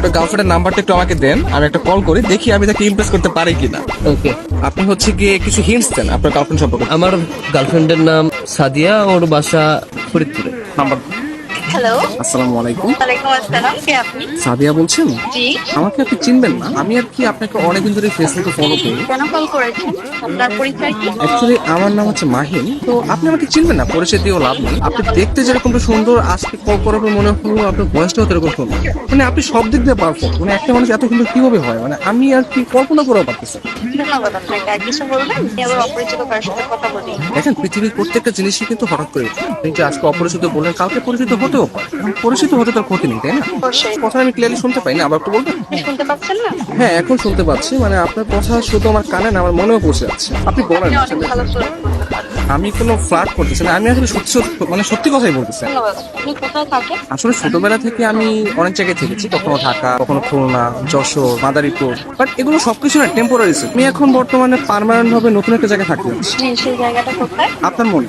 আপনার গার্লফ্রেন্ডের নাম্বারটা একটু আমাকে দেন, আমি একটা কল করি, দেখি আমি তাকে ইমপ্রেস করতে পারি কিনা। ওকে। আপনি হচ্ছে গিয়ে কিছু হিন্টস দেন আপনার গার্লফ্রেন্ড সম্পর্কে। আমার গার্লফ্রেন্ডের নাম সাদিয়া, ওর বাসা ফরিদপুরে। নাম্বার। হ্যালো। আসসালামু আলাইকুম। ওয়ালাইকুম আসসালাম, কে আপনি? সাদিয়া বলছেন? জি। আমাকে আপনি চিনবেন না, আমি আর কি আপনাকে অনেকদিন ধরে ফেসবুকে ফলো করি। কেন কল করেছেন? আপনার পরিচয় কি? অ্যাকচুয়ালি আমার নাম হচ্ছে মাহিন, তো আপনি আমাকে চিনবেন না, পরিচয় দিয়েও লাভ নেই। আপনি দেখতে যেরকম সুন্দর, আজকে কল করার পর মনে হলো আপনার বয়সটাও এরকম সুন্দর। মানে আপনি সব দিক দিয়ে পারফেক্ট। মানে একটা মানুষ এত সুন্দর কিভাবে হয়, মানে আমি আর কি কল্পনা করেও পারতেছি না। ধন্যবাদ আপনাকে। আর কিছু বলবেন? আমি আবার অপরিচিত কারোর সাথে কথা বলি। দেখেন, পৃথিবীর প্রত্যেকটা জিনিসই কিন্তু হঠাৎ করে হয়। আপনি যে আজকে অপরিচিত বললেন, কালকে পরিচিত হতেও পারে। এখন পরিচিত হতে তার ক্ষতি নেই, তাই না? অবশ্যই। কথা আমি ক্লিয়ারলি শুনতে পাই না, আবার একটু বলবেন? শুনতে পাচ্ছেন না? হ্যাঁ, এখন শুনতে পাচ্ছি। মানে আপনার কথা শুধু আমার কানে না, আমার মনেও পৌঁছে যাচ্ছে। আপনি বলেন আপনি অনেক আসলে। ভালো ফ্লার্ট করতে পারেন। আমি কোনো ফ্লার্ট করতেছি না, আমি আসলে সত্যি কথাই বলতেছি। ধন্যবাদ। আপনি কোথায় থাকেন? আসলে ছোটবেলা থেকে আমি অনেক জায়গায় থেকেছি, কখনো ঢাকা, কখনো খুলনা, যশোর, মাদারীপুর। বাট এগুলো সবকিছু না টেম্পোরারি। আমি এখন বর্তমানে পার্মানেন্ট ভাবে নতুন একটা জায়গায় থাকতে যাচ্ছি। জি, সেই জায়গাটা কোথায়? আপনার মনে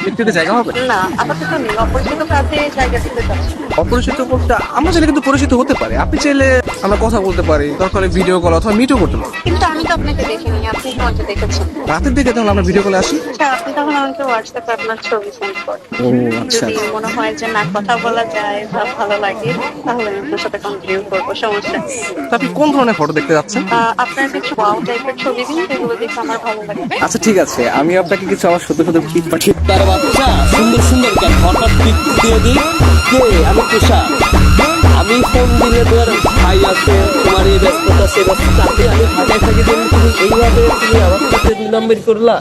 একটু জায়গা হবে? না, আপাতত নেই। অপরিচিত কাছে জায়গা থেকে যাচ্ছি। অপরিচিত বলতে আমরা চাইলে কিন্তু পরিচিত হতে পারি। আপনি চাইলে আমরা কথা বলতে পারি, দরকার হলে ভিডিও কল অথবা মিটও করতে পারি। কিন্তু আমি তো আপনাকে দেখিনি, আপনি আমাকে দেখেছেন। রাতের দিকে তাহলে আমরা ভিডিও কলে আসি। আচ্ছা, আপনি তখন আমাকে হোয়াটসঅ্যাপে আপনার ছবি সেন্ড করেন। ও আচ্ছা। যদি মনে হয় যে না, কথা বলা যায় বা ভালো লাগে, তাহলে আমি আপনার সাথে কন্টিনিউ করবো, সমস্যা নেই। তো আপনি কোন ধরনের ফটো দেখতে যাচ্ছেন? আপনার কিছু ওয়াও টাইপের ছবি দিন, যেগুলো দেখে আমার ভালো লাগবে। আচ্ছা ঠিক আছে, আমি আপনাকে কিছু আমার সত্য সত্য পিক পাঠিয়ে। তার বাচ্চা সুন্দর সুন্দর কেন হঠাৎ পিক দিয়ে দিই? কে? আমি তুষার। আমি ফোন দিলে তোর ভাই আছে, তোমার এই ব্যস্ততা সে ব্যস্ততা, আমি ঢাকায় থাকি, তুমি এইভাবে তুমি আমার সাথে 2 নম্বর করলা।